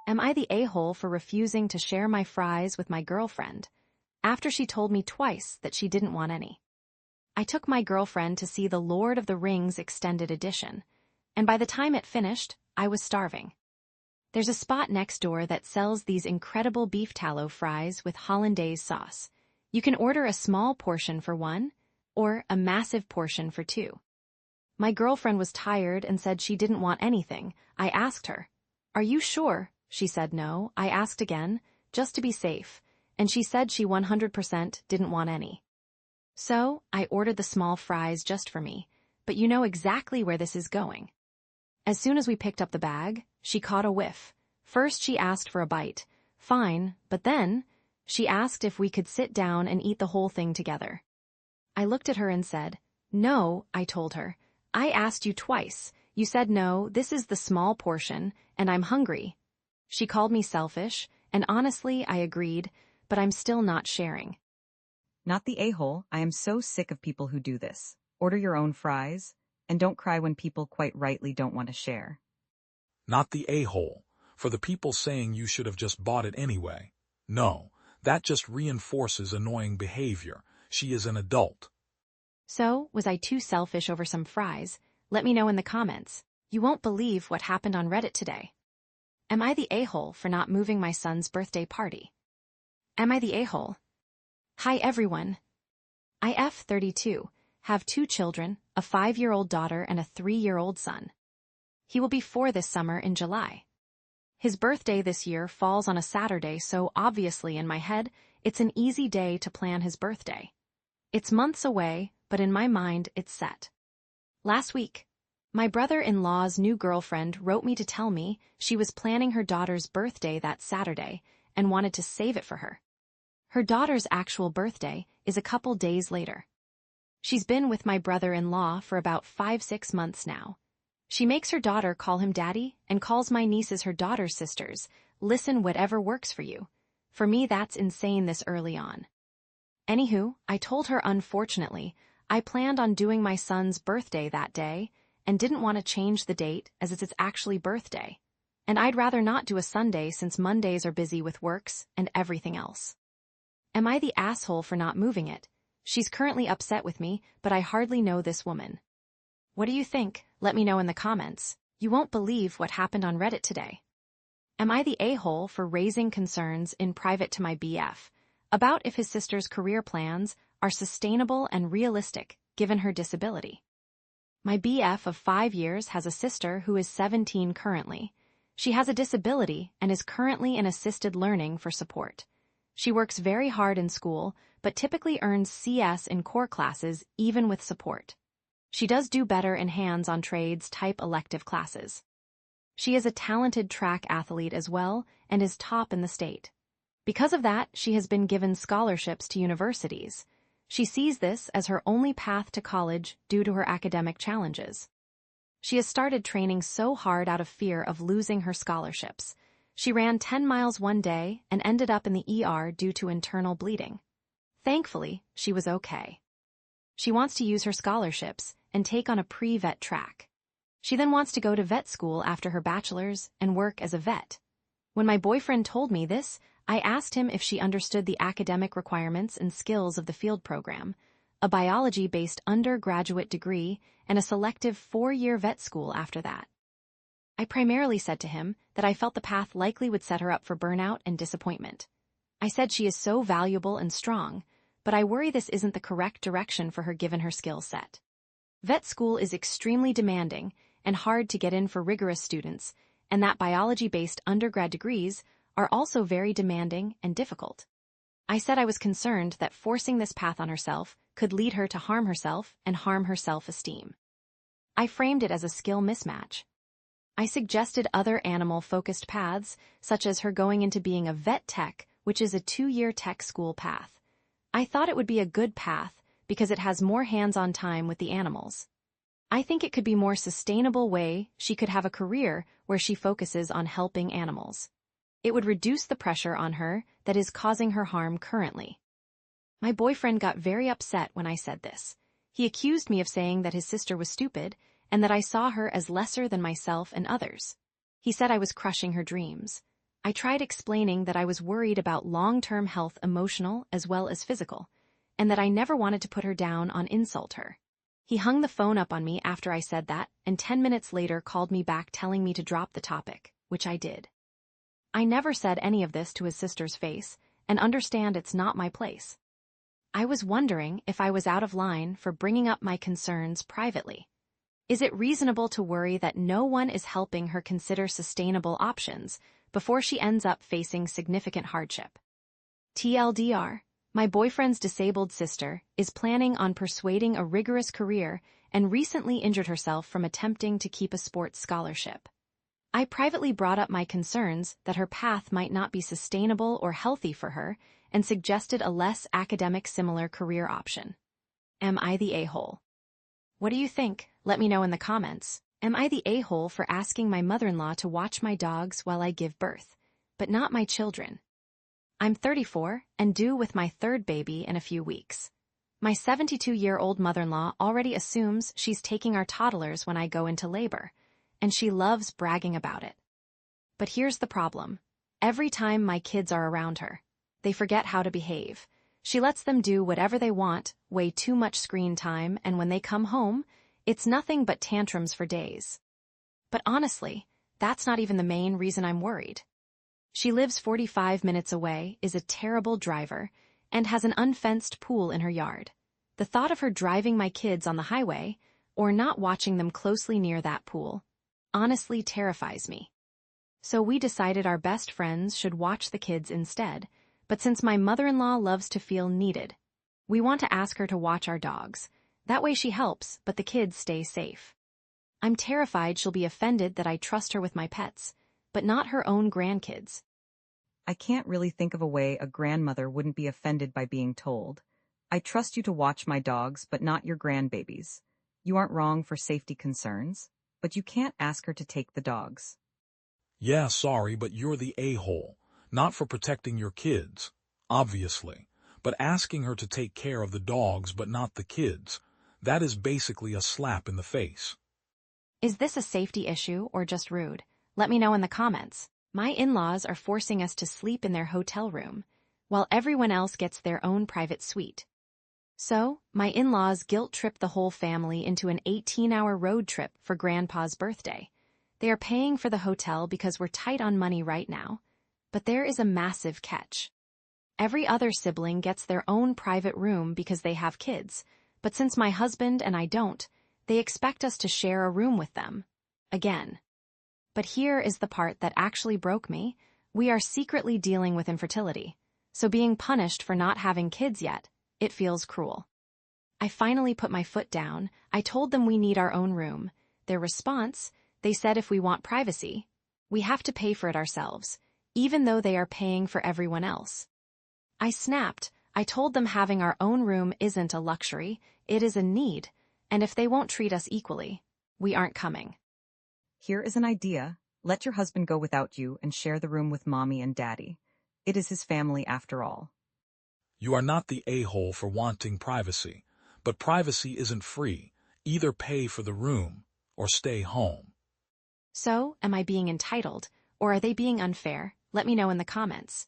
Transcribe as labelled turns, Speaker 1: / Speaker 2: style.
Speaker 1: Am I the a-hole for refusing to share my fries with my girlfriend after she told me twice that she didn't want any? I took my girlfriend to see The Lord of the Rings Extended Edition, and by the time it finished, I was starving. There's a spot next door that sells these incredible beef tallow fries with hollandaise sauce. You can order a small portion for one, or a massive portion for two. My girlfriend was tired and said she didn't want anything. I asked her, "Are you sure?" She said no. I asked again, just to be safe, and she said she 100% didn't want any. So, I ordered the small fries just for me, but you know exactly where this is going. As soon as we picked up the bag, she caught a whiff. First she asked for a bite. Fine, but then she asked if we could sit down and eat the whole thing together. I looked at her and said, "No," I told her. "I asked you twice. You said no, this is the small portion, and I'm hungry." She called me selfish, and honestly, I agreed, but I'm still not sharing.
Speaker 2: Not the a-hole. I am so sick of people who do this. Order your own fries, and don't cry when people quite rightly don't want to share.
Speaker 3: Not the a-hole, for the people saying you should have just bought it anyway. No, that just reinforces annoying behavior. She is an adult.
Speaker 1: So, was I too selfish over some fries? Let me know in the comments. You won't believe what happened on Reddit today. Am I the a-hole for not moving my son's birthday party? Am I the a-hole? Hi everyone. I F32, have 2 children, a 5-year-old daughter and a 3-year-old son. He will be 4 this summer in July. His birthday this year falls on a Saturday, so obviously in my head, it's an easy day to plan his birthday. It's months away, but in my mind it's set. Last week, my brother-in-law's new girlfriend wrote me to tell me she was planning her daughter's birthday that Saturday and wanted to save it for her. Her daughter's actual birthday is a couple days later. She's been with my brother-in-law for about 5-6 months now. She makes her daughter call him daddy and calls my nieces her daughter's sisters. Listen, whatever works for you. For me, that's insane this early on. Anywho, I told her unfortunately, I planned on doing my son's birthday that day and didn't want to change the date as it's his actually birthday. And I'd rather not do a Sunday since Mondays are busy with works and everything else. Am I the asshole for not moving it? She's currently upset with me, but I hardly know this woman. What do you think? Let me know in the comments. You won't believe what happened on Reddit today. Am I the a-hole for raising concerns in private to my BF about if his sister's career plans are sustainable and realistic given her disability? My BF of 5 years has a sister who is 17 currently. She has a disability and is currently in assisted learning for support. She works very hard in school, but typically earns CS in core classes even with support. She does do better in hands-on trades type elective classes. She is a talented track athlete as well and is top in the state. Because of that, she has been given scholarships to universities. She sees this as her only path to college due to her academic challenges. She has started training so hard out of fear of losing her scholarships. She ran 10 miles one day and ended up in the ER due to internal bleeding. Thankfully, she was okay. She wants to use her scholarships and take on a pre-vet track. She then wants to go to vet school after her bachelor's and work as a vet. When my boyfriend told me this, I asked him if she understood the academic requirements and skills of the field program, a biology-based undergraduate degree, and a selective 4-year vet school after that. I primarily said to him that I felt the path likely would set her up for burnout and disappointment. I said she is so valuable and strong, but I worry this isn't the correct direction for her given her skill set. Vet school is extremely demanding and hard to get in for rigorous students, and that biology-based undergrad degrees are also very demanding and difficult. I said I was concerned that forcing this path on herself could lead her to harm herself and harm her self-esteem. I framed it as a skill mismatch. I suggested other animal-focused paths, such as her going into being a vet tech, which is a 2-year tech school path. I thought it would be a good path because it has more hands-on time with the animals. I think it could be a more sustainable way she could have a career where she focuses on helping animals. It would reduce the pressure on her that is causing her harm currently. My boyfriend got very upset when I said this. He accused me of saying that his sister was stupid and that I saw her as lesser than myself and others. He said I was crushing her dreams. I tried explaining that I was worried about long-term health, emotional as well as physical, and that I never wanted to put her down or insult her. He hung the phone up on me after I said that, and 10 minutes later called me back telling me to drop the topic, which I did. I never said any of this to his sister's face, and understand it's not my place. I was wondering if I was out of line for bringing up my concerns privately. Is it reasonable to worry that no one is helping her consider sustainable options before she ends up facing significant hardship? TLDR, my boyfriend's disabled sister is planning on pursuing a rigorous career and recently injured herself from attempting to keep a sports scholarship. I privately brought up my concerns that her path might not be sustainable or healthy for her and suggested a less academic similar career option. Am I the a-hole? What do you think? Let me know in the comments. Am I the a-hole for asking my mother-in-law to watch my dogs while I give birth, but not my children? I'm 34 and due with my third baby in a few weeks. My 72-year-old mother-in-law already assumes she's taking our toddlers when I go into labor, and she loves bragging about it. But here's the problem. Every time my kids are around her, they forget how to behave. She lets them do whatever they want, way too much screen time, and when they come home, it's nothing but tantrums for days. But honestly, that's not even the main reason I'm worried. She lives 45 minutes away, is a terrible driver, and has an unfenced pool in her yard. The thought of her driving my kids on the highway, or not watching them closely near that pool, honestly terrifies me. So we decided our best friends should watch the kids instead, but since my mother-in-law loves to feel needed, we want to ask her to watch our dogs. That way she helps, but the kids stay safe. I'm terrified she'll be offended that I trust her with my pets, but not her own grandkids.
Speaker 2: I can't really think of a way a grandmother wouldn't be offended by being told, I trust you to watch my dogs, but not your grandbabies. You aren't wrong for safety concerns, but you can't ask her to take the dogs.
Speaker 3: Yeah, sorry, but you're the a-hole. Not for protecting your kids, obviously, but asking her to take care of the dogs but not the kids. That is basically a slap in the face.
Speaker 1: Is this a safety issue or just rude? Let me know in the comments. My in-laws are forcing us to sleep in their hotel room, while everyone else gets their own private suite. So, my in-laws guilt-tripped the whole family into an 18-hour road trip for Grandpa's birthday. They are paying for the hotel because we're tight on money right now, but there is a massive catch. Every other sibling gets their own private room because they have kids, but since my husband and I don't, they expect us to share a room with them. Again. But here is the part that actually broke me. We are secretly dealing with infertility, so being punished for not having kids yet, it feels cruel. I finally put my foot down. I told them we need our own room. Their response, they said if we want privacy, we have to pay for it ourselves, even though they are paying for everyone else. I snapped. I told them having our own room isn't a luxury, it is a need, and if they won't treat us equally, we aren't coming.
Speaker 2: Here is an idea. Let your husband go without you and share the room with mommy and daddy. It is his family after all.
Speaker 3: You are not the a-hole for wanting privacy, but privacy isn't free. Either pay for the room or stay home.
Speaker 1: So, am I being entitled, or are they being unfair? Let me know in the comments.